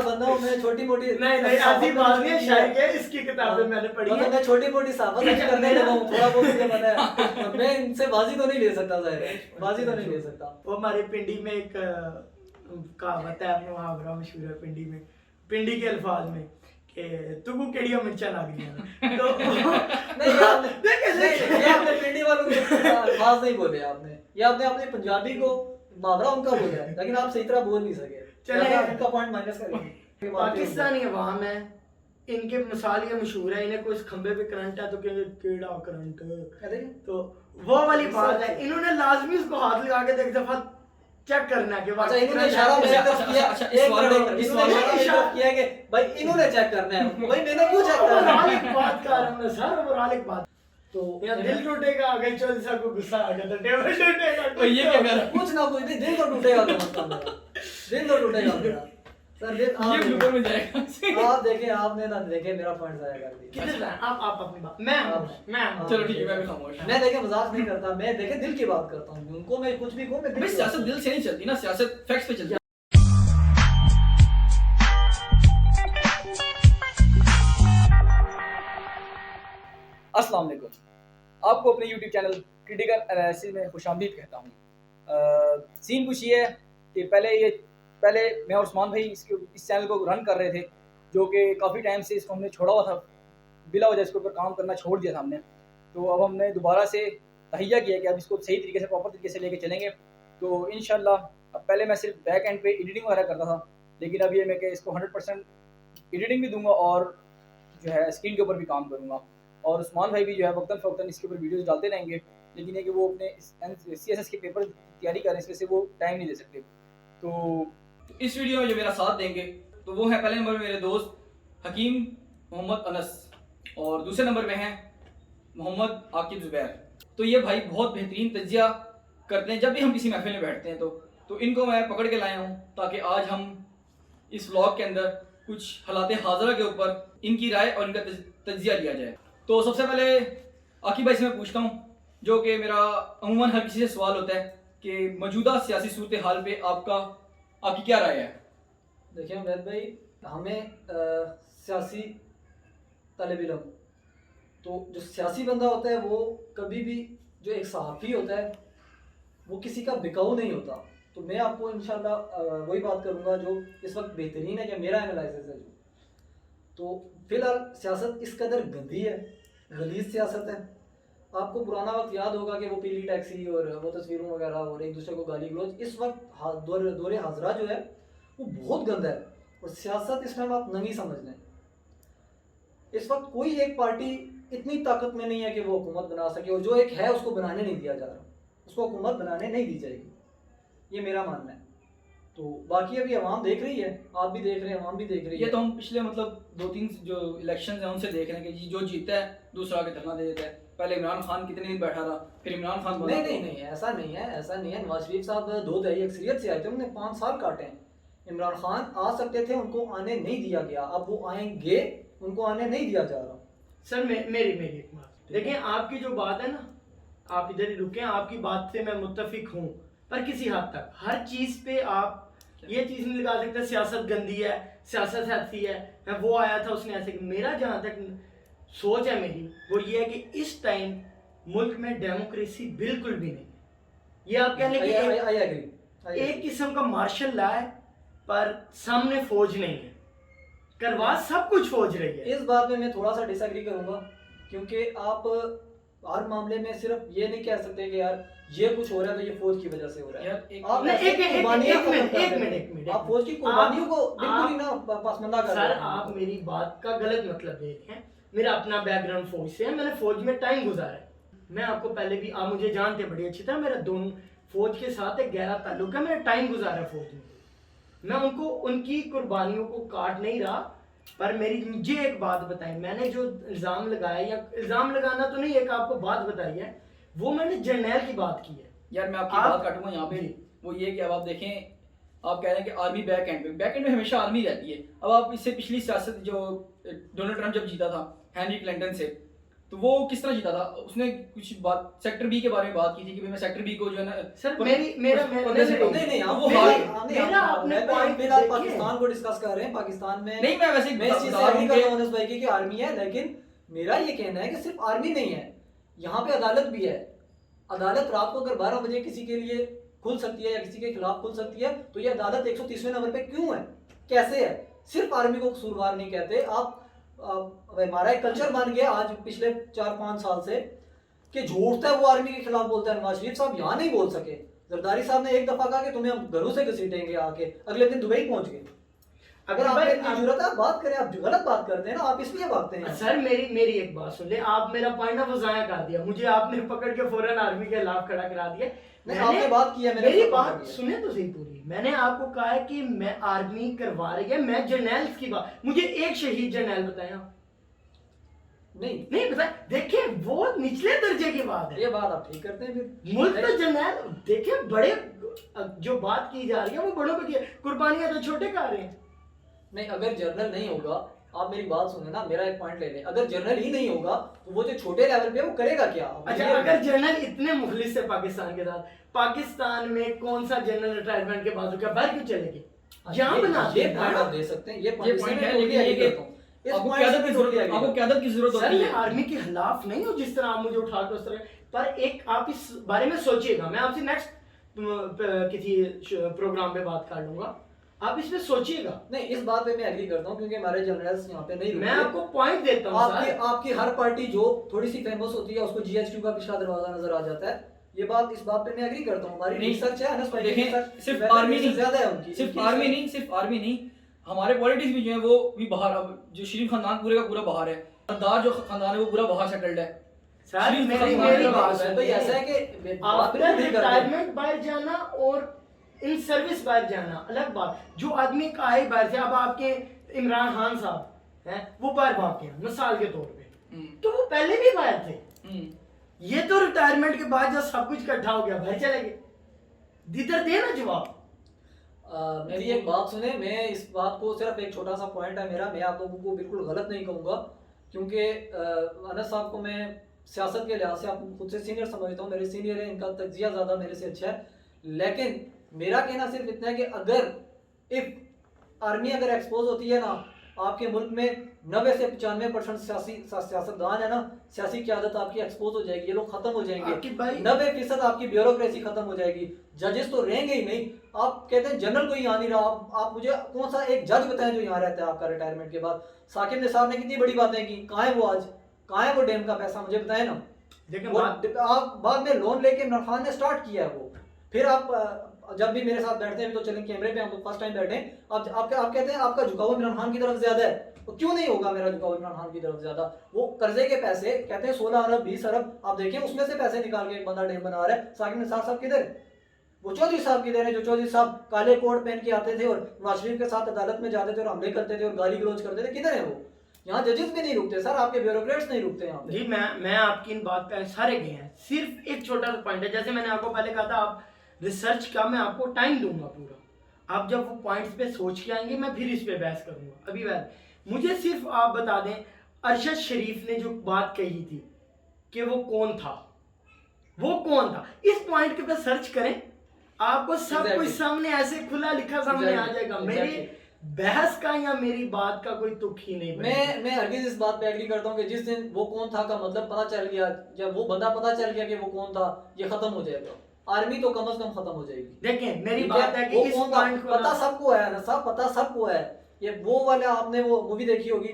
बंदा हूँ, मैं छोटी मोटी नहीं ऐसी बात नहीं है, शायद है इसकी किताबें मैंने पढ़ी है। मैं छोटी मोटी साहबत करने लगा हूँ, थोड़ा बहुत मुझे पता है। और मैं इनसे बाजी तो नहीं ले सकता, जाहिर बाजी तो नहीं ले सकता। वो हमारे पिंडी में एक कहावत है, अपने वहाँ बड़ा मशहूर है पिंडी में, पिंडी के अल्फाज में कि तुगू केड़िया मिर्चा लग गया। तो नहीं, आपने पिंडी वालों के अल्फाज नहीं बोले आपने, ये आपने अपने पंजाबी को मुहावरा उनका बोला है, लेकिन आप सही तरह बोल नहीं सके। चलिए आपका पॉइंट माइनस करेंगे। पाकिस्तानी अवाम है, इनके मिसाल ये मशहूर है, इन्हें कोई खंबे पे करंट है तो कहेंगे केड़ा करंट, तो वो वाली बात है। इन्होंने लाजमी उसको हाथ लगा के एक दफा चेक करना है कि अच्छा, इन्होंने इशारा मेरी तरफ किया, एक मिनट, इन्होंने इशारा किया कि भाई इन्होंने चेक करना है, भाई मैंने क्यों चेक करना है? एक बात कर रहा हूं सर, ओवरऑल एक बात, तो यार दिल टूटेगा अगर चौधरी साहब को गुस्सा आ गया तो टेबल टूटेगा, तो ये क्या कर कुछ ना कुछ नहीं, दिल तो टूटेगा, तो मतलब मेरा दिल तो टूटेगा मेरा सर। ये ब्लूपर में जाएगा। आप देखें, आपने ना देखे मेरा पॉइंट जाया कर दिया। किधर जाए आप अपनी बात, मैं चलो ठीक है, मैं भी खामोश हूं। मैं देखे मजाक नहीं करता, मैं देखे दिल की बात करता हूँ, उनको मैं कुछ भी कहूँ, मैं दिल भाई की सियासत बात दिल से नहीं चलती ना, सियासत फैक्ट्स पे चलती है। अस्सलाम वालेकुम, आपको अपने YouTube चैनल क्रिटिकल एनालिसिस में खुशामदीद कहता हूँ। सीन कुछ ये है कि पहले मैं और उस्मान भाई इस चैनल को रन कर रहे थे, जो कि काफ़ी टाइम से इसको हमने छोड़ा हुआ था, बिला वजह इसके ऊपर काम करना छोड़ दिया था हमने। तो अब हमने दोबारा से तहिया किया कि अब इसको सही तरीके से, प्रॉपर तरीके से लेके चलेंगे। तो इंशाल्लाह, अब पहले मैं सिर्फ बैक एंड पे एडिटिंग वगैरह करता था, लेकिन अब ये मैं कि इसको 100% एडिटिंग भी दूंगा और जो है स्क्रीन के ऊपर भी काम करूँगा। और उस्मान भाई भी जो है वक्तन फ़वक्तन इसके ऊपर वीडियोस डालते रहेंगे, लेकिन ये कि वो अपने CSS के पेपर तैयारी कर रहे हैं, इस वजह से वो टाइम नहीं दे सकते। तो इस वीडियो में जो मेरा साथ देंगे तो वो है पहले नंबर में मेरे दोस्त हकीम मोहम्मद अनस, और दूसरे नंबर में हैं मोहम्मद आकिब ज़ुबैर। तो ये भाई बहुत बेहतरीन तजिया करते हैं जब भी हम किसी महफिल में बैठते हैं, तो इनको मैं पकड़ के लाया हूँ ताकि आज हम इस व्लॉग के अंदर कुछ हालात हाज़िरा के ऊपर इनकी राय और इनका तजिया लिया जाए। तो सबसे पहले आकिब भाई से मैं पूछता हूँ, जो कि मेरा अमूमन हर किसी से सवाल होता है कि मौजूदा सियासी सूरत हाल पे आपकी क्या राय है? देखिए वैद भाई, हमें सियासी तलब इल्म, तो जो सियासी बंदा होता है वो कभी भी, जो एक सहाफ़ी होता है वो किसी का बिकाऊ नहीं होता। तो मैं आपको इंशाल्लाह वही बात करूंगा जो इस वक्त बेहतरीन है, या मेरा एनालिसिस है जो। तो फिलहाल सियासत इस कदर गंदी है, गलीज़ सियासत है। आपको पुराना वक्त याद होगा कि वो पीली टैक्सी और वो तस्वीरों वगैरह और एक दूसरे को गाली गलौज, इस वक्त दौरे हाजरा जो है वो बहुत गंदा है। और सियासत इस टाइम आप नहीं समझ लें, इस वक्त कोई एक पार्टी इतनी ताकत में नहीं है कि वो हुकूमत बना सके, और जो एक है उसको बनाने नहीं दिया जा रहा, उसको हुकूमत बनाने नहीं दी जाएगी, ये मेरा मानना है। तो बाकी अभी आवाम देख रही है, आप भी देख रहे हैं, आवाम भी देख रही है। ये तो हम पिछले मतलब 2-3 जो इलेक्शन हैं उनसे देख रहे हैं कि जो जीता है दूसरा आगे धरना दे देता है। पहले इमरान खान कितने दिन बैठा रहा, फिर इमरान खान नहीं, ऐसा नहीं है। नवाज शरीफ साहब 2 दहाई अक्सरियत से आए थे, उन्होंने 5 साल काटे हैं। इमरान खान आ सकते थे, उनको आने नहीं दिया गया, अब वो आएंगे, उनको आने नहीं दिया जा रहा। सर मेरी एक बात देखिए, आपकी जो बात है ना, आप इधर ही रुके, आपकी बात से मैं मुत्तफिक हूँ, पर किसी हद तक हर चीज पे आप ये चीज नहीं लगा सकते सियासत गंदी है, सियासत ऐसी है, वो आया था उसने ऐसे। मेरा जहाँ तक सोच है मेरी, वो ये है कि इस टाइम मुल्क में डेमोक्रेसी बिल्कुल भी नहीं। ये आप कह लें कि एक किस्म का मार्शल लॉ है, पर सामने फौज नहीं है, करवा सब कुछ फौज रही है। इस बात में मैं थोड़ा सा डिसएग्री करूंगा, क्योंकि आप हर मामले में सिर्फ ये नहीं कह सकते कि यार ये कुछ हो रहा है तो ये फौज की वजह से हो रहा है। आप फौज की कुर्बानियों को बिल्कुल ही ना पसमंदा कर रहे हैं। सर आप मेरी बात का गलत मतलब देख रहे हैं। मेरा अपना बैकग्राउंड फौज से है, मैंने फौज में टाइम गुजारा है। मैं आपको पहले भी, आप मुझे जानते बड़ी अच्छी तरह, मेरा दोनों फौज के साथ एक गहरा ताल्लुक है, मैंने टाइम गुजारा फौज में। मैं उनको उनकी कुर्बानियों को काट नहीं रहा, पर मुझे एक बात बताई, मैंने जो इल्ज़ाम लगाया, या इल्ज़ाम लगाना तो नहीं, एक आपको बात बताई है, वो मैंने जर्नैल की बात की है। यार मैं आपकी बात काटूंगा यहाँ पे, वो ये कि अब आप देखें, आप कह रहे हैं कि आर्मी बैक एंड में हमेशा आर्मी रहती है। अब आप इससे पिछली सियासत जो डोनाल्ड ट्रंप जब जीता था हेनरी क्लिंटन से, तो वो किस तरह जीता था? उसने कुछ बात सेक्टर बी के बारे में बात की थी कि भाई मैं सेक्टर बी को जो है ना सर मेरा नहीं नहीं आप वो मेरा आपने पॉइंट फिलहाल पाकिस्तान को डिस्कस कर रहे हैं। पाकिस्तान में नहीं, मैं वैसे मैं इस चीज से एग्री करता हूं अनस भाई की कि आर्मी है, लेकिन मेरा ये कहना है कि सिर्फ आर्मी नहीं है, यहाँ पे अदालत भी है। अदालत रात को अगर 12 बजे किसी के लिए खुल सकती है या किसी के खिलाफ खुल सकती है, तो ये अदालत 130वें नंबर पे क्यों है, कैसे है? सिर्फ आर्मी को कसूरवार नहीं कहते आप। हमारा एक कल्चर बन गया आज पिछले 4-5 साल से कि झूठ है वो आर्मी के खिलाफ बोलता है। नवाज शरीफ साहब यहाँ नहीं बोल सके, जरदारी साहब ने एक दफा कहा कि तुम्हें हम घरों से घसीटेंगे आके, अगले दिन दुबई पहुंच गए। अगर आपको इतनी जरूरत है आप बात करें, आप गलत बात करते हैं ना, आप इसलिए भागते हैं। सर मेरी एक बात सुन ले, आप मेरा पॉइंट ऑफ ज़ाया कर दिया, मुझे आपने पकड़ के फौरन आर्मी के खिलाफ खड़ा करा दिया। नहीं आपने बात की है, मेरी बात सुने तो सही पूरी। मैंने आपको कहा है कि मैं आर्मी करवा रही है, मैं जर्नैल्स की बात, मुझे एक शहीद जर्नैल बताया नहीं बताया। देखिए वो निचले दर्जे की बात है, ये बात आप ठीक करते हैं। फिर मुल्क तो जर्नैल, देखिए बड़े जो बात की जा रही है वो बड़ों पे की है, कुर्बानियां तो छोटे कर रहे हैं। नहीं अगर जर्नल नहीं होगा, आप मेरी बात सुने ना, मेरा एक पॉइंट ले लें, अगर जर्नल ही नहीं होगा तो वो जो छोटे लेवल पे वो करेगा क्या? अच्छा अगर जर्नल इतने मुखलिस है पाकिस्तान के साथ, पाकिस्तान में कौन सा जर्नल रिटायरमेंट के बाद क्या बाहर क्यों चलेगी? यहाँ बना ये पॉइंट आप दे सकते हैं, ये पॉइंट है, लेकिन आपको क्यादत की जरूरत है, आपको क्यादत की जरूरत सर होती मैं है। आर्मी के खिलाफ नहीं हूँ जिस तरह आप मुझे उठा के उस तरह, पर एक आप इस बारे में सोचिएगा, मैं आपसे नेक्स्ट किसी प्रोग्राम पे बात कर लूंगा, आप इसमें सोचिएगा। नहीं इस बात पे मैं एग्री करता हूँ क्योंकि हमारे जनरल्स यहाँ पे नहीं रुकते। मैं आपको पॉइंट देता हूँ आपकी हर पार्टी जो थोड़ी सी फेमस होती है उसको जीएचक्यू का पिछला दरवाजा नजर आ जाता है। ये बात इस बात पे मैं एग्री करता हूँ, हमारी रिसर्च है अनस भाई, देखें सिर्फ आर्मी नहीं, ज्यादा है उनकी, सिर्फ आर्मी नहीं, हमारे पॉलिटिक्स भी जो है वो भी बाहर, अब जो शरीफ खानदान पूरे का पूरा बाहर है, सरदार जो खानदान है वो पूरा बाहर सेटल्ड है। सर मेरी बात है तो ऐसा है कि आपने रिटायरमेंट बाहर जाना और इन सर्विस बाहर जाना अलग बात। जो आदमी का है बाहर से, अब आपके इमरान खान साहब हैं वो बाहर भाग गए मिसाल के तौर पे, तो वो पहले भी बाहर थे, ये तो रिटायरमेंट के बाद जब सब कुछ इकट्ठा हो गया बाहर चले गए। इधर दे ना जवाब। मेरी एक बात सुने, मैं इस बात को सिर्फ एक छोटा सा पॉइंट है मेरा, मैं आप लोगों को बिल्कुल गलत नहीं कहूँगा क्योंकि अनस साहब को मैं सियासत के लिहाज से आप खुद से सीनियर समझता हूँ, मेरे सीनियर है, इनका तज्जिया ज़्यादा मेरे से अच्छा है, लेकिन मेरा कहना सिर्फ इतना है कि अगर इफ आर्मी अगर एक्सपोज होती है ना, आपके मुल्क में 90 से 95% सियासतदान है ना, सियासी क़यादत आपकी एक्सपोज हो जाएगी, ये लोग खत्म हो जाएंगे, 90% आपकी ब्यूरोक्रेसी खत्म हो जाएगी, जजेस तो रहेंगे ही नहीं। आप कहते हैं जनरल कोई यहाँ नहीं रहा, आप मुझे कौन सा एक जज बताएं जो यहाँ रहता है आपका रिटायरमेंट के बाद? साकिब निसार ने कितनी बड़ी बातें की, कहाँ है वो आज, कहाँ है वो डैम का पैसा, मुझे बताएं ना। आप बाद में लोन लेके इमरान खान ने स्टार्ट किया है वो, फिर आप जब भी मेरे साथ बैठते हैं तो चलें कैमरे पे, हम तो फर्स्ट टाइम बैठे हैं, आप कहते हैं आपका झुकाव इमरान खान की तरफ ज्यादा है, तो क्यों नहीं होगा मेरा झुकाव इमरान खान की तरफ ज्यादा? वो कर्जे के पैसे कहते हैं 16 अरब 20 अरब, आप देखें उसमें से पैसे निकाल के एक बंदा डैम बना रहा है। साकिब निसार साहब किधर है? वो चौधरी साहब किधर है? जो चौधरी साहब काले कोट पहन के आते थे और नवाज शरीफ के साथ अदालत में जाते थे और हमले करते थे और गाली गलौज करते थे, किधर है वो? यहाँ जजेस भी नहीं रुकते सर, आपके ब्यूरोक्रेट्स नहीं रुकते यहाँ पे। जी मैं आपकी इन बात पे सारे गए हैं, सिर्फ एक छोटा सा पॉइंट है, जैसे मैंने आपको पहले कहा था आप रिसर्च का मैं आपको टाइम दूंगा पूरा, आप जब वो पॉइंट्स पे सोच के आएंगे मैं फिर इस पे बहस करूंगा। अभी मुझे सिर्फ आप बता दें, अरशद शरीफ ने जो बात कही थी कि वो कौन था, वो कौन था, इस पॉइंट के पे सर्च करें, आपको सब कुछ सामने ऐसे खुला लिखा सामने आ जाएगा। मेरी बहस का या मेरी बात का कोई तुक ही नहीं। मैं हरगिज इस बात पे एग्री करता हूँ कि जिस दिन वो कौन था का मतलब पता चल गया, जब वो बंदा पता चल गया कि वो कौन था, ये खत्म हो जाएगा, आर्मी तो कम से कम खत्म हो जाएगी। देखें मेरी बात है कि इस पॉइंट को पता सबको है ना, सब पता सबको है। ये वो वाला आपने वो मूवी देखी होगी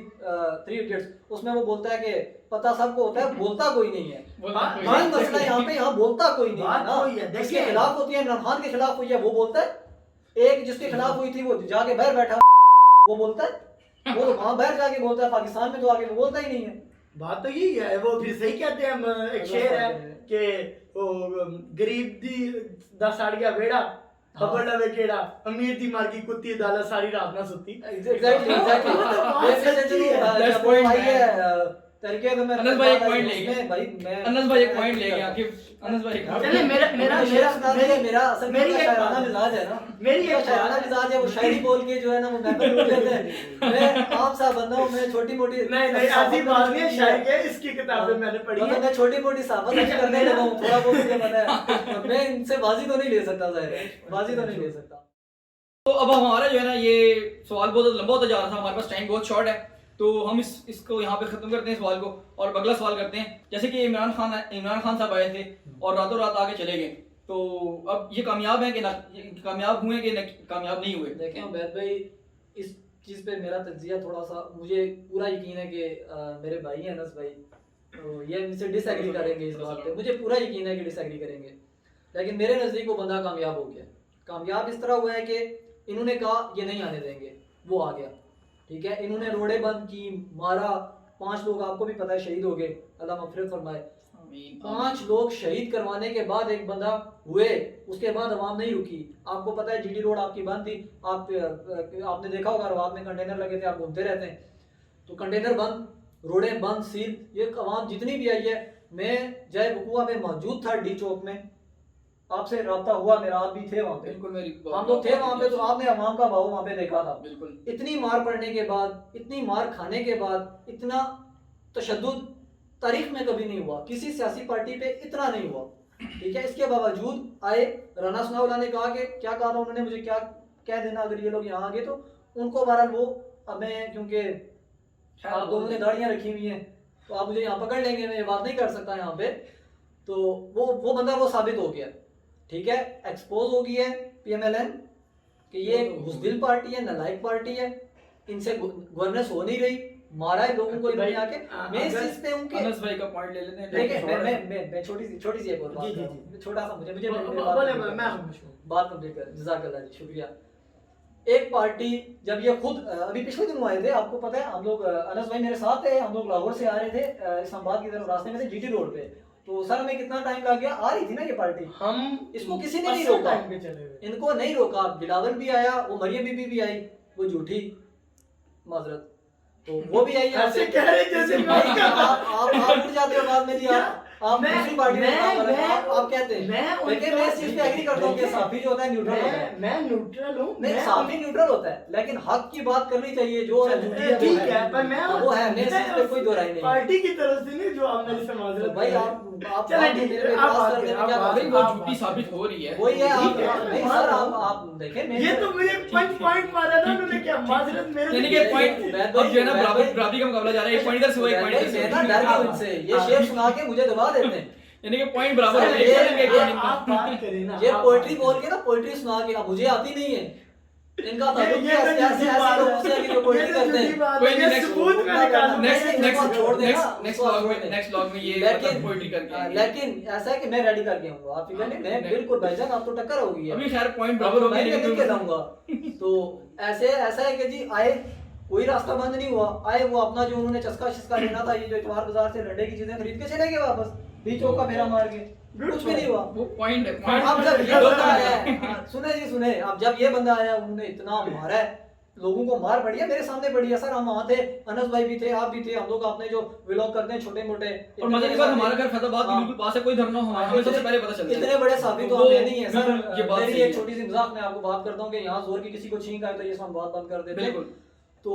3 इडियट्स, उसमें वो बोलता है कि पता सबको होता है, बोलता कोई नहीं है। मेन मसला यहाँ पे, यहाँ बोलता कोई नहीं है ना, जिसके खिलाफ होती है, इमरान खान के खिलाफ हुई है वो बोलता है, एक जिसके खिलाफ हुई थी वो जाके बाहर बैठा वो बोलता है, वो तो वहां बाहर जाके बोलता है, पाकिस्तान में तो आके वो बोलता ही नहीं है। बात तो यही है, वो फिर सही कहते हैं, एक शेर है कि गरीब दी दा साड़िया बेड़ा खबर लवे केड़ा, अमीर दी मार की कुत्ती दाला सारी रात ना सुती। एग्जैक्टली जब वो आई है तरीके तो मैं अनस भाई एक पॉइंट ले गए भाई मैं अनस भाई एक पॉइंट ले गया कि अनस भाई चलिए मेरा असल में मेरी मेरा एक शायराना बात- मिजाज है ना, मेरी मेरा एक शायराना बात- मिजाज है, वो शायरी बोल के जो है ना वो महफिल लूट लेते हैं। मैं आम सा बंदा हूँ, मैं छोटी मोटी नहीं नहीं ऐसी बात नहीं है, शायरी है, इसकी किताबें मैंने पढ़ी मतलब है। मैं छोटी मोटी साहब करने लगा हूँ, थोड़ा बहुत मुझे पता है। मैं इनसे बाजी तो नहीं ले सकता, जाहिर है बाजी तो नहीं ले सकता। तो अब हमारा जो है ना ये सवाल बहुत लंबा होता जा रहा था, हमारे पास टाइम बहुत शॉर्ट है, तो हम इसको यहाँ पे ख़त्म करते हैं सवाल को और अगला सवाल करते हैं। जैसे कि इमरान खान साहब आए थे और रातों रात आगे चले गए, तो अब ये कामयाब हैं कि ना, कामयाब हुए कि कामयाब नहीं हुए? देखें उबैद भाई, इस चीज़ पे मेरा तज्जिया थोड़ा सा, मुझे पूरा यकीन है कि मेरे भाई हैं अनस भाई, तो ये मुझसे डिसएग्री करेंगे इस बात पे, मुझे पूरा यकीन है कि डिसएग्री करेंगे। लेकिन मेरे नज़दीक वो बंदा कामयाब हो गया। कामयाब इस तरह हुआ है कि इन्होंने कहा ये नहीं आने देंगे, वो आ गया, ठीक है। इन्होंने रोडे बंद की, मारा, 5 लोग आपको भी पता है शहीद हो गए, अल्लाह मग़फ़िरत फरमाए। 5 लोग शहीद करवाने के बाद एक बंदा हुए, उसके बाद अवाम नहीं रुकी। आपको पता है जीटी रोड आपकी बंद थी, आपने देखा होगा रवाब में कंटेनर लगे थे, आप घूमते रहते हैं, तो कंटेनर बंद, रोडें बंद, सील, ये अवाम जितनी भी आई है। मैं जय वकुआ में मौजूद था, डी चौक में, आपसे रब्ता हुआ मेरा, आप भी थे वहाँ पे, बिल्कुल मेरी हम लोग थे वहाँ पे, तो आपने अवाम का भाव वहाँ पे देखा था। बिल्कुल इतनी मार पड़ने के बाद, इतनी मार खाने के बाद, इतना तशद्दुद तारीख में कभी नहीं हुआ, किसी सियासी पार्टी पे इतना नहीं हुआ, ठीक है। इसके बावजूद आए, राना सनाउल्लाह ने कहा कि क्या कहा था उन्होंने, मुझे क्या कह देना अगर ये लोग यहाँ आ गए तो उनको। बहरहाल वो हमें, क्योंकि आप दोनों ने दाढ़ियाँ रखी हुई हैं तो आप मुझे यहाँ पकड़ लेंगे, मैं ये बात नहीं कर सकता यहाँ पे। तो वो बंदा वो साबित हो गया, ठीक है, एक्सपोज हो गई है PMLN कि ये बुज़दिल पार्टी है, नालायक पार्टी है, इनसे गवर्नेंस हो नहीं रही, मारा है लोगों को इन्होंने आके। मैं इस चीज पे हूं कि अनस भाई का पॉइंट ले लेते हैं। देखिए मैं छोटी सी एक और बात कर रहा हूं, छोटा सा मुझे बात कंप्लीट कर, जज़ाकल्लाह जी, शुक्रिया। एक पार्टी जब ये खुद अभी पिछले दिन आए थे, आपको पता है, हम लोग अनस भाई मेरे साथ थे, हम लोग लाहौर से आ रहे थे, इस्लामाबाद की तरफ रास्ते में थे, GT रोड पे, तो सर हमें कितना टाइम लग गया, आ रही थी ना ये पार्टी, हम इसको किसी ने नहीं रोका, पे चले हुए। इनको नहीं रोका। बिलावल भी आया, वो मरियम बीबी भी आई, वो झूठी माजरत, तो वो भी आई। ऐसे कह रहे जैसे आप उठ जाते हो बाद में जी, आप मैं- दूसरी पार्टी में मैं- आप कहते हैं। मैं लेकिन मैं इस चीज पे एग्री करता हूँ कि साफी जो होता है न्यूट्रल होता है। मैं न्यूट्रल हूँ। नहीं, साफी न्यूट्रल होता है, लेकिन हक की बात करनी चाहिए, जो है झूठी है, ठीक है, पर मैं वो है, मेरे चीज पे कोई दो राय नहीं है। पार्टी की तरफ से नहीं, जो आप मेरी तो समाज भाई आप चलें, ठीक है, मेरे आप पास बात कर देने करें, क्या आप बात भाई है? वो झूठी साबित हो रही है। वही है, ठीक है, नहीं सर, आप देखें, ये तो मुझे पंच पॉइंट मारा ना उन्होंने, क्या माजरत मेरे यानी कि पॉइंट अब जो है ना बराबरी का मुकाबला जा रहा है, एक पॉइंट इधर से हुआ, एक पॉइंट इधर से मैं ना डर गया उनसे, ये शेर सुना के मुझे दबा देते हैं। यानी कि पॉइंट बराबर हो सर, गए, एक पॉइंट इनका। आप बात करें ना, ये आप पोएट्री बात बोल के ना, पोएट्री सुना के, अब मुझे आती नहीं है, इनका ये ताल्लुक तो ऐसे झूठी ऐसे बात लोगों से है कि जो पोएट्री करते हैं। कोई नहीं, next- सबूत में निकालो। नेक्स्ट ब्लॉग में ये लेकिन पोएट्री करके आएंगे। लेकिन ऐसा है कि मैं रेडी करके आऊंगा, आप फिक्र नहीं, मैं बिल्कुल भाईजान, आप तो टक्कर होगी अभी खैर पॉइंट बराबर हो मैं गए, लिख के लाऊंगा। तो ऐसे ऐसा है कि जी आए, कोई रास्ता बंद नहीं हुआ, आए वो अपना जो उन्होंने चस्का शिस्का लेना था, ये जो इतवार बाजार से लंडे की चीजें खरीद के चले गए वापस, बीच चौक का मेरा मार के, कुछ भी नहीं हुआ। वो पॉइंट है। अब जब ये बंदा आया है, सुने जी सुने, अब जब ये बंदा आया, उन्होंने इतना मारा है, लोगों को मार पड़ी है, मेरे सामने पड़ी है सर, हम वहाँ थे, अनस भाई भी थे, आप भी थे, हम लोग अपने जो व्लॉग करते हैं छोटे मोटे, और मजे की बात, हमारा घर फैजाबाद के बिल्कुल पास है, कोई धरना हो हमें सबसे पहले पता चलता है। इतने बड़े साबित तो वो हमें नहीं है सर। ये बात मेरी सही एक है। छोटी सी मजाक मैं आपको बात करता हूँ कि यहाँ जोर की किसी को छींक आए तो ये सब बात बंद कर देते हैं। बिल्कुल। तो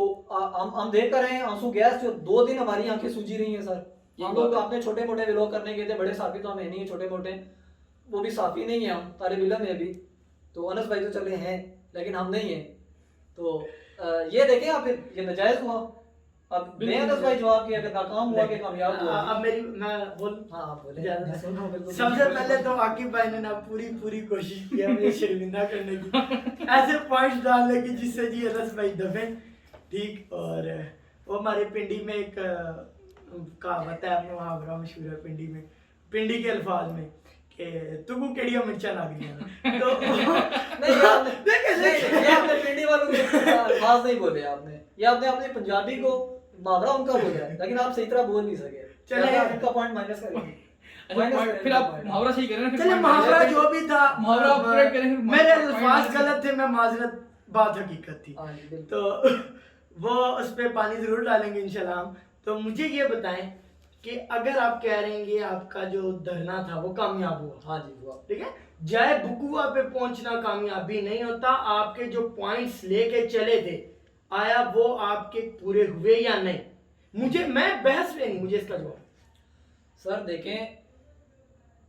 हम देख कर रहे हैं आंसू गैस, जो 2 दिन हमारी आंखें सूजी रही हैं सर। हम लोग अपने छोटे मोटे व्लॉग करने गए थे, बड़े साफी तो हमें नहीं है, छोटे मोटे, वो भी साफी नहीं है, हम तालिब इल्म है अभी, तो अनस भाई तो चले हैं लेकिन हम नहीं हैं। तो ये देखें आप, ये नाजायज हुआ। अब मैं अनस भाई जवाब कि अगर नाकाम हुआ कि कामयाब हुआ। अब मेरी मैं बोल हाँ आप बोले, ज्यादा- मैं सुन रहा हूँ, बिल्कुल। सबसे पहले तो आकिब भाई ने ना पूरी कोशिश की है मुझे शर्मिंदा करने की, ऐसे पॉइंट्स डालने की जिससे जी अनस भाई दबे, ठीक। और वो हमारे पिंडी में एक कहावत है, आपने वहाँ बड़ा मशहूर है पिंडी में, पिंडी के अल्फाज में कि तुगू केड़िया मिर्चा लग गई है। तो नहीं ये आपने पिंडी वालों के अल्फाज नहीं बोले आपने, ये आपने अपने पंजाबी को मुहावरा उनका बोला है, लेकिन आप सही तरह बोल नहीं सके। चले उनका पॉइंट माइनस करेंगे। फिर आप मुहावरा सही करें ना, फिर चलिए point मुहावरा माइनस जो भी था, मुहावरा upgrade करें, फिर मेरे point अल्फाज माइनस गलत थे, मैं माजरत, बात हकीकत थी। हाँ जी, बिल्कुल। तो वो उस पे पानी जरूर डालेंगे इंशाल्लाह हम। तो मुझे ये बताएं कि अगर आप कह रहे हैं कि आपका जो धरना था वो कामयाब हुआ, हाँ जी हुआ। ठीक है, जय बुकुआ पे पहुंचना कामयाबी नहीं होता, आपके जो पॉइंट्स लेके चले थे आया वो आपके पूरे हुए या नहीं? मैं बहस में नहीं, मुझे इसका जवाब। सर देखें,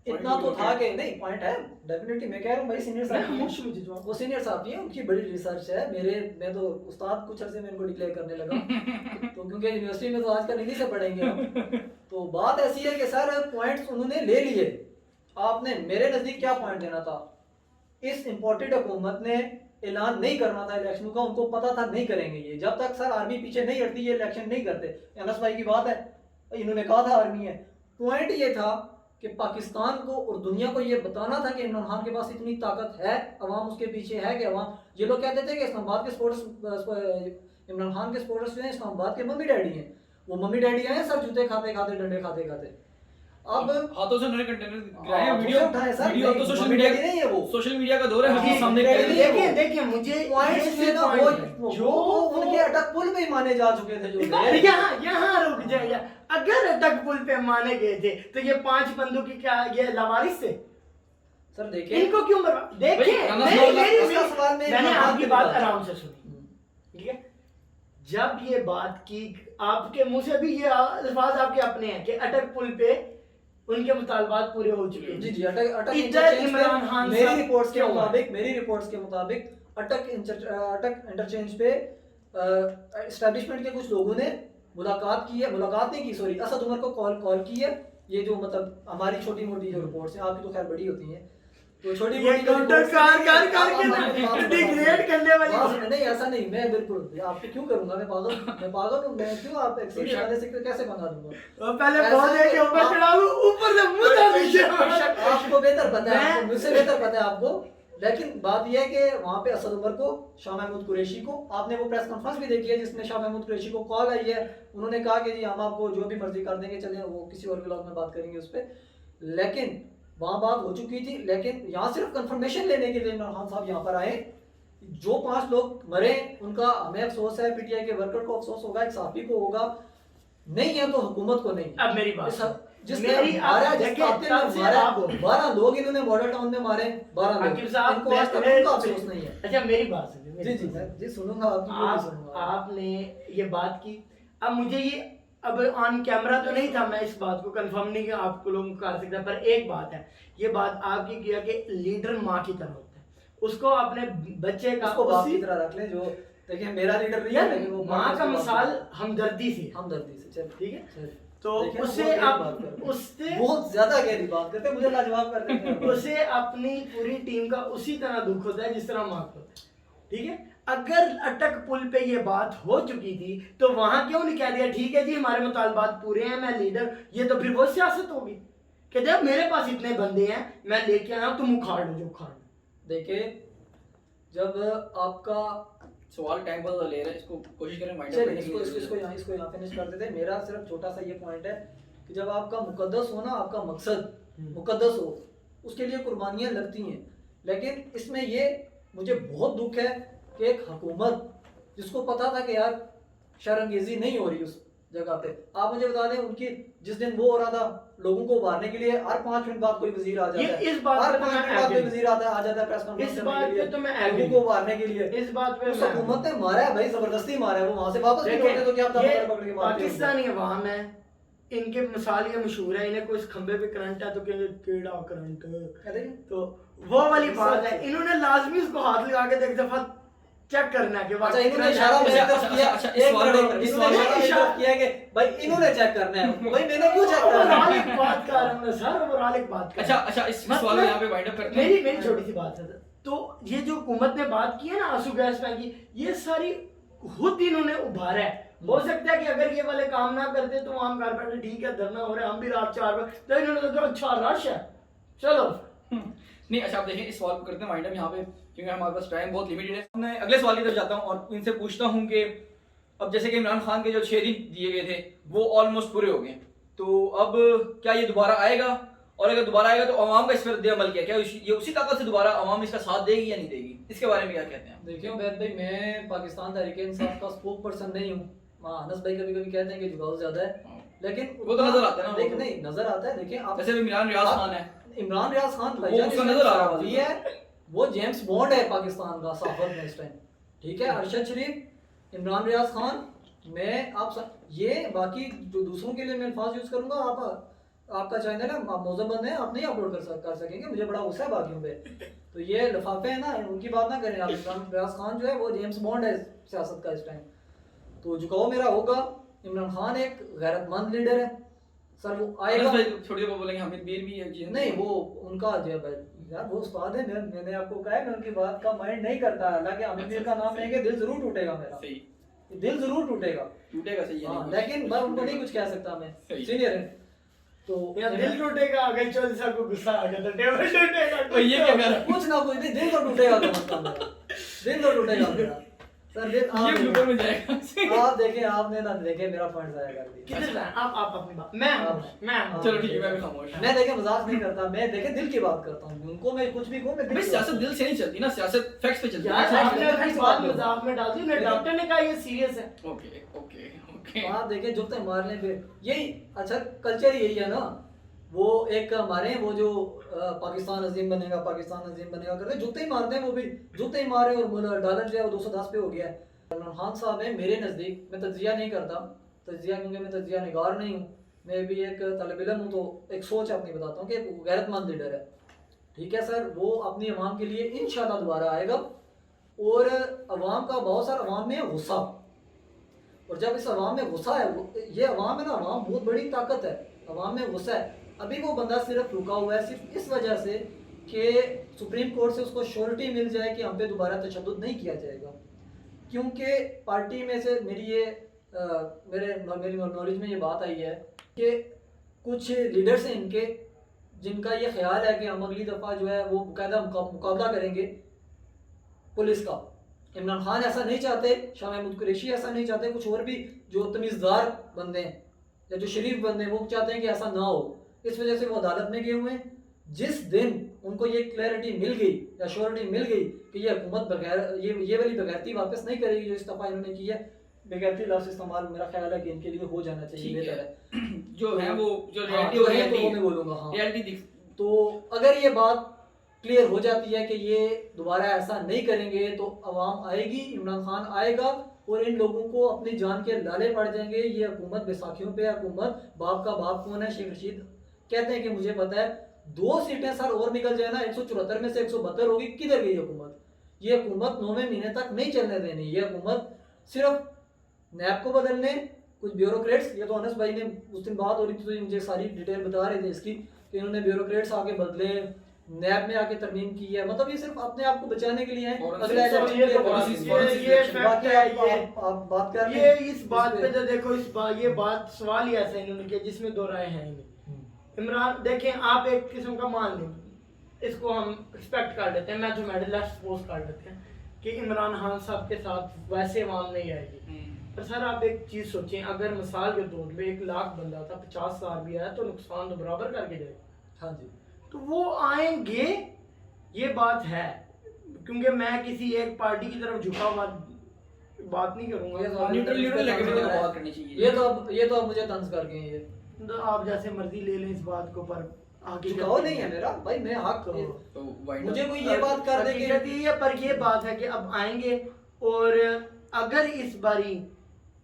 इतना तो था कि नहीं, पॉइंट है डेफिनेटली। मैं कह रहा हूँ भाई सीनियर साहब मुझे जवाब। वो सीनियर साहब हैं, उनकी बड़ी रिसर्च है। मैं तो उस्ताद कुछ अर्से में इनको डिक्लेयर करने लगा तो क्योंकि यूनिवर्सिटी में तो आजकल इन्हीं से पढ़ेंगे हम। तो बात ऐसी है कि सर पॉइंट्स उन्होंने ले लिए, आपने मेरे नजदीक क्या पॉइंट देना था? इस इम्पोर्टेड हुकूमत ने ऐलान नहीं करना था इलेक्शन का, उनको पता था नहीं करेंगे ये। जब तक सर आर्मी पीछे नहीं हटती ये इलेक्शन नहीं करते। अनस भाई की बात है, इन्होंने कहा था आर्मी है। पॉइंट ये था कि पाकिस्तान को और दुनिया को ये बताना था कि इमरान खान के पास इतनी ताकत है, अवाम उसके पीछे है। कि अवाम, ये लोग कहते थे कि इस्लामाबाद के स्पोर्ट्स, इमरान खान के स्पोर्ट्स जो हैं इस्लामाबाद के मम्मी डैडी हैं। वो मम्मी डैडी आए सर जूते खाते खाते, डंडे खाते खाते। अब हाथों से उन्होंने कंटेनर गिराए, हाथों वीडियो से उठाए सर, वीडियो तो सोशल मम्मी मीडिया डैडी नहीं है वो। सोशल मीडिया का दौर है, हाँ, हर चीज सामने देखिए, कर रही है। देखिए देखिए मुझे पॉइंट्स ये में ना point है। वो उनके अटक पुल में ही माने जा चुके थे जो थे। यहाँ रुक जाइए। अगर अटक पुल पे माने गए थे तो ये 5 बंदों की क्या ये लावारिस थे? सर देखिए, इनको क्यों देखिए, उसका सवाल में मैंने आपकी बात है। आराम से सुनी, ठीक है। जब ये बात की आपके मुंह से भी ये अल्फाज आपके अपने हैं कि अटक पुल पे उनके मुतालबात पूरे हो चुके हैं। जी जी, अटक इधर इमरान खान मेरी साहब रिपोर्ट्स के क्यों है? मुताबिक, मेरी रिपोर्ट्स के मुताबिक अटक इंटरचेंज पे एस्टैब्लिशमेंट के कुछ लोगों ने मुलाकात की है, मुलाकात नहीं की सॉरी, असद उमर को कॉल की है। ये जो मतलब हमारी छोटी मोटी जो रिपोर्ट्स हैं, आपकी तो खैर बड़ी होती हैं, तो छोटी ये मोटी काउंटर कार डिग्रेड करने वाली नहीं, ऐसा नहीं। मैं बिल्कुल आपको क्यों करूंगा? मैं पागल हूँ। मैं क्यों आप एक्सीडेंट वाले से कैसे मंगा दूंगा? तो पहले पौधे के ऊपर चढ़ा दूं, ऊपर से मुद्दा नीचे। आपको बेहतर पता है, आपको मुझसे बेहतर पता है आपको। लेकिन बात यह है कि वहां पे असद उमर को, शाह महमूद कुरैशी को, आपने वो प्रेस कॉन्फ्रेंस भी देखी है जिसमें शाह महमूद कुरैशी को कॉल आई है। उन्होंने कहा कि जी हम आपको जो भी मर्जी कर देंगे, चलें वो किसी और व्लॉग में बात करेंगे उस पर। लेकिन वहां बात हो चुकी थी। लेकिन यहाँ सिर्फ कंफर्मेशन लेने के लिए इमरान खान साहब यहाँ पर आए। जो 5 लोग मरे उनका हमें अफसोस है, पीटीआई के वर्कर को अफसोस होगा, एक साथी को होगा, नहीं है तो हुकूमत को नहीं। अब मेरी बात जिसने मारा, जिस कातिल ने मारा, 12 लोग इन्होंने मॉडल टाउन में मारे, 12 लोग। आकिब साहब, इनको आज तक उनका अफसोस नहीं है। अच्छा मेरी बात सुनिए। जी जी जी सुनूंगा आपकी, वो भी सुनूंगा। आपने ये बात की, अब मुझे ये अब ऑन कैमरा तो नहीं था, मैं इस बात को कंफर्म नहीं कि आपको लोग कर सकता, पर एक बात है, ये बात आपकी किया कि लीडर माँ की तरह होता है, उसको अपने बच्चे का उसको बाप की तरह रख ले। जो देखिए मेरा लीडर नहीं है, लेकिन वो माँ का मिसाल हमदर्दी से चल ठीक है। चल। तो देखिए, उससे वो एक आप बात करते हैं। उससे बहुत ज्यादा गहरी बात करते हैं, मुझे लाजवाब कर देते हैं। उसे अपनी पूरी टीम का उसी तरह दुख होता है जिस तरह माँ को होता है, ठीक है। अगर अटक पुल पे ये बात हो चुकी थी तो वहां क्यों नहीं कह दिया ठीक है जी हमारे मुतालबात पूरे हैं, मैं लीडर, ये तो फिर वो सियासत होगी कि जब मेरे पास इतने बंदे हैं मैं लेके आया हूं, तुम उखाड़ लो जो उखाड़ लो। देखिए, जब आपका सवाल टाइम बहुत ले रहा है, इसको कोशिश करें माइंड चलिए इसको यहाँ फिनिश कर देते हैं। मेरा सिर्फ छोटा सा ये पॉइंट है कि जब आपका मुकद्दस हो ना, आपका मकसद मुकद्दस हो, उसके लिए कुर्बानियां लगती हैं। लेकिन इसमें ये मुझे बहुत दुख है कि एक हुकूमत जिसको पता था कि यार शर्मगेजी नहीं हो रही उस जगह पे, आप मुझे बता दें उनकी जिस दिन वो हो रहा था लोगों को उभारने के लिए, हर 5 मिनट बाद कोई वजीर आ जाता है, इस बात हर पे 5 मिनट बाद कोई वजीर आ जाता है प्रेस कॉन्फ्रेंस इस करने बात के लिए, पे तो मैं लोगों एग्री को उभारने के लिए। इस बात पे उस हुकूमत ने मारा है भाई, जबरदस्ती मारा है। वो वहां से वापस नहीं लौटे तो क्या पता ये पकड़ के मारते होंगे। पाकिस्तानी अवाम है, इनके मिसाल ये मशहूर है, इन्हें कोई खंबे पे करंट है तो कहेंगे कीड़ा करंट, कहते हैं तो वो वाली बात है। इन्होंने लाजमी उसको हाथ लगा के एक दफा चेक करना है कि अच्छा इन्होंने इशारा मेरी तरफ किया, एक मिनट इन्होंने इशारा किया कि भाई इन्होंने चेक करना है, भाई मैंने क्यों चेक करना ओवरऑल है? एक बात कर रहा हूं मैं सर, ओवरऑल एक बात कर रहा हूं। अच्छा इस सवाल में यहाँ पे वाइंड अप करते हैं। मेरी छोटी सी बात है। तो ये जो हुकूमत ने बात की है ना आंसू गैस फेंकी, ये सारी खुद इन्होंने उभारा है। हो सकता है कि अगर ये वाले काम ना करते तो आम कारपेंटर ठीक है धरना हो रहा है, हम भी रात 4 बजे, तो इन्होंने तो कहा अच्छा रश है चलो। नहीं अच्छा आप देखिए इस सवाल को करते हैं वाइंड अप यहाँ पे, क्योंकि हमारे पास टाइम बहुत लिमिटेड है। मैं अगले सवाल की तरफ जाता हूँ और इनसे पूछता हूँ कि अब जैसे कि इमरान खान के जो 6 दिन दिए गए थे वो ऑलमोस्ट पूरे हो गए, तो अब क्या ये दोबारा आएगा, और अगर दोबारा आएगा तो अवाम का इस पर अमल क्या ये उसी ताकत से दोबारा अवाम इसका साथ देगी या नहीं देगी, इसके बारे में क्या कहते हैं? देखिए उबैद भाई, मैं पाकिस्तान तहरीक इंसाफ का स्पोक पर्सन नहीं हूँ, हाँ अनस भाई कभी कभी कहते हैं कि झुकाव ज्यादा है, हाँ। लेकिन वो तो नजर आता है ना, वो देख तो। नहीं नजर आता है। देखिए आप जैसे इमरान रियाज आप- खान है, इमरान रियाज खान वो भाईजान उसका इस नजर आ टाइम रहा सहाफ़ी है, वो जेम्स बॉन्ड है पाकिस्तान का सहाफत में इस टाइम, ठीक है। अरशद शरीफ, इमरान रियाज खान, मैं ये बाकी जो दूसरों के लिए मैं अल्फाज यूज करूंगा, आप आपका चैनल है, आप मौजूद है, आप नहीं अपलोड कर सकेंगे, मुझे बड़ा गुस्सा है बाकियों पे। तो ये लिफाफे हैं ना, उनकी बात ना करें आप। इमरान रियाज खान जो है वो जेम्स बॉन्ड है सियासत का इस टाइम। तो झुकाव मेरा होगा, इमरान खान एक गैरतमंद लीडर है सर, वो अनस आएगा। भाई छोटे को बोलेंगे हमीद मीर भी है जी। नहीं वो उनका जो है यार वो उस्ताद है, मैंने आपको कहा है मैं उनकी बात का माइंड नहीं करता, हालांकि अमीर मीर का नाम लेंगे दिल जरूर टूटेगा मेरा, सही दिल जरूर टूटेगा। टूटेगा, सही है। हाँ लेकिन मैं उनको नहीं कुछ कह सकता, मैं सही। सीनियर है तो यार दिल टूटेगा अगर चौधरी साहब को गुस्सा आ गया तो टेबल टूटेगा। तो ये क्या कर रहा है? कुछ ना कुछ नहीं, दिल तो टूटेगा तो मतलब मेरा, दिल तो टूटेगा मेरा सर। दिल ये ब्लूपर में जाएगा। आप देखें, आपने ना देखे मेरा पॉइंट जाया कर दिया। किधर जाए आप अपनी बात, मैं चलो ठीक है, मैं भी खामोश। मैं देखे मजाक नहीं करता, मैं देखे दिल की बात करता हूँ, उनको मैं कुछ भी कहूँ मैं दिल भाई की सियासत बात दिल से नहीं चलती ना, सियासत फैक्ट्स पे चलती यार है। आपने अपनी बात मजाक में डाल दी, उन्हें डॉक्टर ने कहा ये सीरियस है। Okay okay okay. करता हूँ। आप देखे जुगते मारने पे यही अच्छा कल्चर यही है ना, वो एक हमारे वो जो पाकिस्तान अजीम बनेगा, पाकिस्तान अजीम बनेगा करते जुगते ही मारते हैं, वो भी जुगते ही मारे और डॉलर जो है वो 210 पे हो गया है। इमरान खान साहब है मेरे नज़दीक, मैं तज्जिया नहीं करता, तज्जिया क्योंकि मैं तज्जिया निगार नहीं हूँ, मैं भी एक तलब इल्म हूँ, तो एक सोच अपनी बताता हूँ कि एक गैरतमंद लीडर है, ठीक है सर। वो अपनी अवाम के लिए इंशाल्लाह दोबारा आएगा, और अवाम का बहुत सारा अवाम में गुस्सा, और जब इस अवाम में गुस्सा है, ये अवाम है ना, अवाम बहुत बड़ी ताकत है, अवाम में गुस्सा है। अभी वो बंदा सिर्फ रुका हुआ है सिर्फ इस वजह से कि सुप्रीम कोर्ट से उसको श्योरिटी मिल जाए कि हम पे दोबारा तशद्दुद नहीं किया जाएगा, क्योंकि पार्टी में से मेरी नॉलेज में ये बात आई है कि कुछ लीडर्स हैं इनके, जिनका ये ख्याल है कि हम अगली दफ़ा जो है वो बाकायदा मुकाबला करेंगे पुलिस का। इमरान खान ऐसा नहीं चाहते, शाह महमूद कुरैशी ऐसा नहीं चाहते, कुछ और भी जो तमीज़दार बंदे हैं या जो शरीफ बंदे हैं वो चाहते हैं कि ऐसा ना हो, इस वजह से वो अदालत में गए हुए हैं। जिस दिन उनको ये क्लैरिटी मिल गई या श्योरिटी मिल गई कि ये हुकूमत बगैर ये वाली बेगैरती वापस नहीं करेगी जो इस्तीफा इन्होंने की है, बेगैरती लफ्ज़ इस्तेमाल मेरा ख्याल है कि इनके लिए हो जाना चाहिए बेहतर है। जो है वो जो हाँ, रियलिटी जो हो है तो वो रियलिटी मैं बोलूँगा हाँ। रियलिटी दिख। तो अगर ये बात क्लियर हो जाती है कि ये दोबारा ऐसा नहीं करेंगे तो अवाम आएगी, इमरान खान आएगा, और इन लोगों को अपनी जान के लाले पड़ जाएंगे। ये हुकूमत बैसाखियों पे हुकूमत, बाप का बाप कौन है, शेख रशीद कहते हैं कि मुझे पता है 2 सीटें सर और निकल जाए ना, 174 में से 172 होगी, किधर गई हुकूमत? ये हुकूमत 9वें महीने तक नहीं चलने देनी। ये हुकूमत सिर्फ नैब को बदलने, कुछ ब्यूरोक्रेट्स, ये तो अनस भाई ने उस दिन बात हो रही थी तो मुझे सारी डिटेल बता रहे थे इसकी कि इन्होंने ब्यूरोक्रेट्स आके बदले, नैब में आके तरमीम की है, मतलब ये सिर्फ अपने आप को बचाने के लिए है। अगला इलेक्शन ये के तो बाद ये फैक्ट बाकी है, आप बात कर रहे ये हैं इस बात पे तो देखो, ये बात सवाल ही ऐसा इन्होंने किया जिसमें दो राय हैं नहीं। इमरान देखें, आप एक किस्म का मान लें, इसको हम एक्सपेक्ट कर देते हैं, मैथमेटिकल सपोज कर देते हैं कि इमरान खान साहब के साथ वैसे अवाम नहीं आएगी। पर सर आप एक चीज़ सोचें, अगर मिसाल के तौर पे 1 लाख बंदा था, 50,000 भी आया तो नुकसान तो बराबर करके जाएगा। हाँ जी, तो वो आएंगे, ये बात है, क्योंकि मैं किसी एक पार्टी की तरफ झुका हुआ बात नहीं करूंगा। न्यूट्रल लेके भी बात करनी चाहिए। ये तो अब मुझे तंज कर गए ये, तो आप जैसे मर्जी ले लें इस बात को, पर झुकाव नहीं है मेरा भाई, मैं हक करूँ तो वाइंड मुझे कोई ये बात कर दे कि हकीकत ये है, पर ये बात है कि अब आएंगे, और अगर इस बारी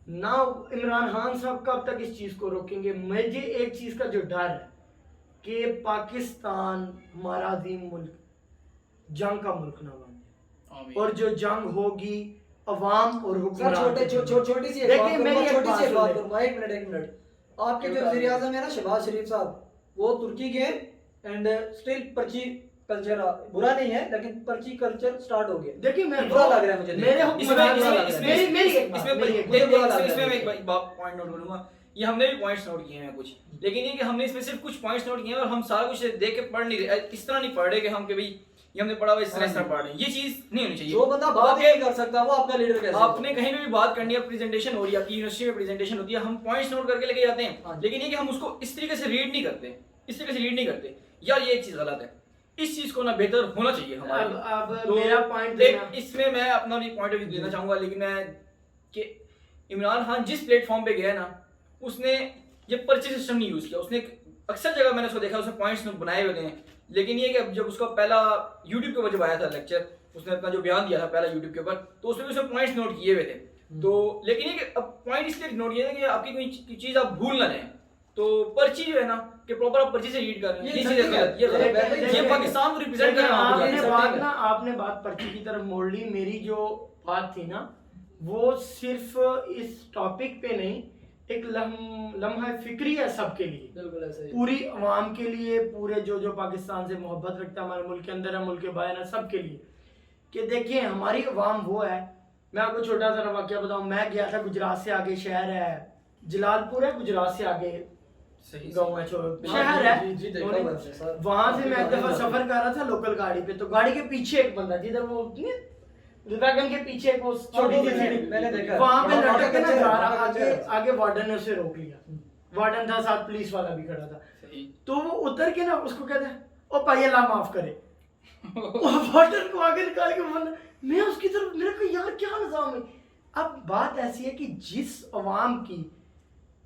ना इमरान खान साहब कब तक इस चीज़ को रोकेंगे, मुझे एक चीज़ का जो डर है कि पाकिस्तान हमारा अजीम मुल्क जंग का मुल्क ना बने, और जो जंग होगी अवाम और सर छोटी सी एक बात करूंगा, एक मिनट। आपके जो वज़ीर आज़म है ना शहबाज शरीफ साहब, वो तुर्की गए एंड स्टिल पर्ची कल्चर बुरा नहीं है, लेकिन पर्ची कल्चर स्टार्ट हो गया। देखिए मैं बुरा लग रहा है मुझे, मेरे इसमें एक बात पॉइंट नोट करूंगा, ये हमने भी पॉइंट्स नोट किए हैं कुछ, लेकिन ये कि हमने इसमें सिर्फ कुछ पॉइंट्स नोट किए हैं और हम सारा कुछ देख के पढ़ नहीं रहे, इस तरह नहीं पढ़ रहे कि हम कि भाई ये हमने पढ़ा हुआ इस तरह पढ़ रहे हैं, ये चीज नहीं होनी चाहिए। जो बंदा बात नहीं कर सकता वो आपका लीडर कैसे? आपने कहीं पे भी बात करनी है, प्रेजेंटेशन हो रही है, आपकी यूनिवर्सिटी में प्रेजेंटेशन होती है, हम पॉइंट्स नोट करके लेके जाते हैं, लेकिन ये कि हम उसको इस तरीके से रीड नहीं करते, इस तरीके से रीड नहीं करते, यार ये एक चीज गलत है, इस चीज को ना बेहतर होना चाहिए हमारे। अब तो मेरा पॉइंट इसमें मैं अपना भी पॉइंट ऑफ व्यू देना चाहूंगा, लेकिन मैं कि इमरान खान जिस प्लेटफॉर्म पे गया ना, उसने ये पर्ची सिस्टम नहीं यूज़ किया। उसने अक्सर जगह मैंने उसको देखा, उसने पॉइंट्स बनाए हुए हैं, लेकिन ये कि जब उसका पहला यूट्यूब के ऊपर जब आया था लेक्चर, उसने अपना जो बयान दिया था पहला यूट्यूब के ऊपर, तो उसमें भी उसने पॉइंट्स नोट किए हुए थे। तो लेकिन ये कि अब पॉइंट इसलिए नोट किया था कि आपकी कोई चीज़ आप भूल ना लें। तो पर्ची जो है ना कि प्रॉपर आप पर्ची से रीड कर रहे हैं, ये चीज़ गलत, ये पाकिस्तान को रिप्रेजेंट कर रहा है। आपने बात पर्ची की तरफ मोड़ ली। मेरी जो बात थी ना, वो सिर्फ इस टॉपिक पे नहीं, एक लम्हा फिक्री है सबके लिए, बिल्कुल ऐसा ही। पूरी अवाम के लिए, पूरे जो पाकिस्तान से मोहब्बत रखता है, हमारे मुल्क के अंदर है, मुल्क के बाहर है, सबके लिए। कि देखिए हमारी अवाम वो है। मैं आपको छोटा सा वाकया बताऊं। मैं गया था गुजरात से आगे, शहर है जलालपुर है, गुजरात से आगे गाँव है, शहर है। वहां से मैं एक दफा सफर कर रहा था लोकल गाड़ी पे, तो गाड़ी के पीछे एक बंदा, जिधर वो वैगन के पीछे एक वो छोटी सी मैंने देखा, वहां पे लटक के ना जा रहा, आगे वार्डन ने उसे रोक लिया। वार्डन था, साथ पुलिस वाला भी खड़ा था। तो वो उतर के ना उसको कहता है, ओ भाई अल्लाह माफ करे। वार्डन को आगे निकाल के बोला, मैं उसकी तरफ, मेरे को यार क्या निजाम है। अब बात ऐसी है कि जिस अवाम की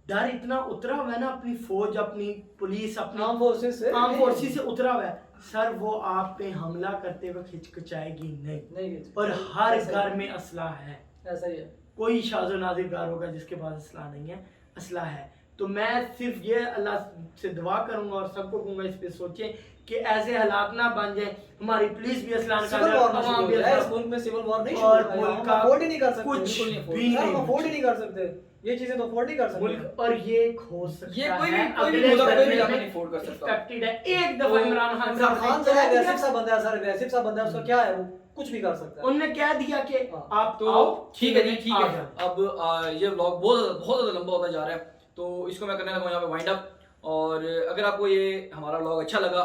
डर इतना उतरा हुआ है ना, अपनी फौज, अपनी पुलिस, अपनी आर्म फोर्सेस से उतरा हुआ है सर, वो आप पे हमला करते हुए हिचकिचाएगी नहीं। और हर घर में असला है, ऐसा ही है। कोई शाज़ो नाज़िर घर होगा जिसके पास असला नहीं है, असला है। तो मैं सिर्फ ये अल्लाह से दुआ करूंगा और सबको कहूंगा इस पे सोचें कि ऐसे हालात ना बन जाए, हमारी पुलिस भी असला सिविल वॉर नहीं, और मुल्क का अफोर्ड ही नहीं कर सकते, कुछ भी नहीं अफोर्ड ही नहीं कर सकते, ये चीजें तो अफोर्ड नहीं कर सकते मुल्क। और ये हो सकता ये कोई है भी अगले मुल्क सर्वे नहीं में अफोर्ड कर सकता। एक्सपेक्टेड है। एक दफा इमरान खान इमरान खान जो है एग्रेसिव सा बंदा है सर, एग्रेसिव सा बंदा है, उसका क्या है, वो कुछ भी कर सकता है। उन्होंने कह दिया कि आप तो आओ, ठीक है जी, ठीक आ है। जाओ। अब ये व्लॉग बहुत ज़्यादा लंबा होता जा रहा है, तो इसको मैं करने लगा यहाँ पे वाइंड अप। और अगर आपको ये हमारा व्लॉग अच्छा लगा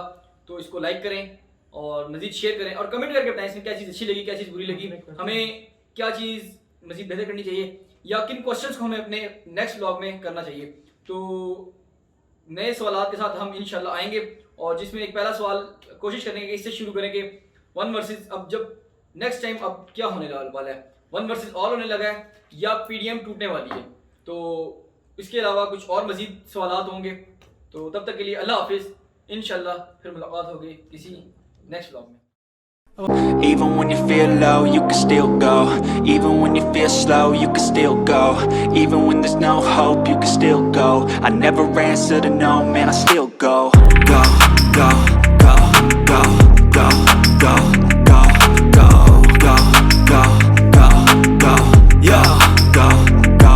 तो इसको लाइक करें और मजीद शेयर करें और कमेंट करके बताएं इसमें क्या चीज़ अच्छी लगी, क्या चीज़ बुरी लगी, हमें क्या चीज़ मजीद बेहतर करनी चाहिए, या किन क्वेश्चंस को हमें अपने नेक्स्ट व्लॉग में करना चाहिए। तो नए सवालात के साथ हम इंशाल्लाह आएंगे, और जिसमें एक पहला सवाल कोशिश करेंगे कि इससे शुरू करें कि 1 वर्सेस, अब जब नेक्स्ट टाइम अब क्या होने वाला है, 1 वर्सेस ऑल होने लगा है या पीडीएम टूटने वाली है। तो इसके अलावा कुछ और मजीद सवालात होंगे। तो तब तक के लिए अल्लाह हाफिज़, इंशाल्लाह फिर मुलाकात होगी किसी नेक्स्ट व्लॉग में। Even when you feel low, you can still go. Even when you feel slow, you can still go. Even when there's no hope, you can still go. I never answer to no, man, I still go. Go, go, go, go, go, go, go, go, go, go, go, go, yo, go, go,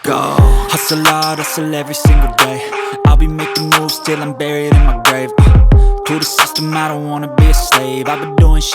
go. Hustle hard, hustle every single day. I'll be making moves till I'm buried in my grave. To the system, I don't wanna be a slave. I've been doing shit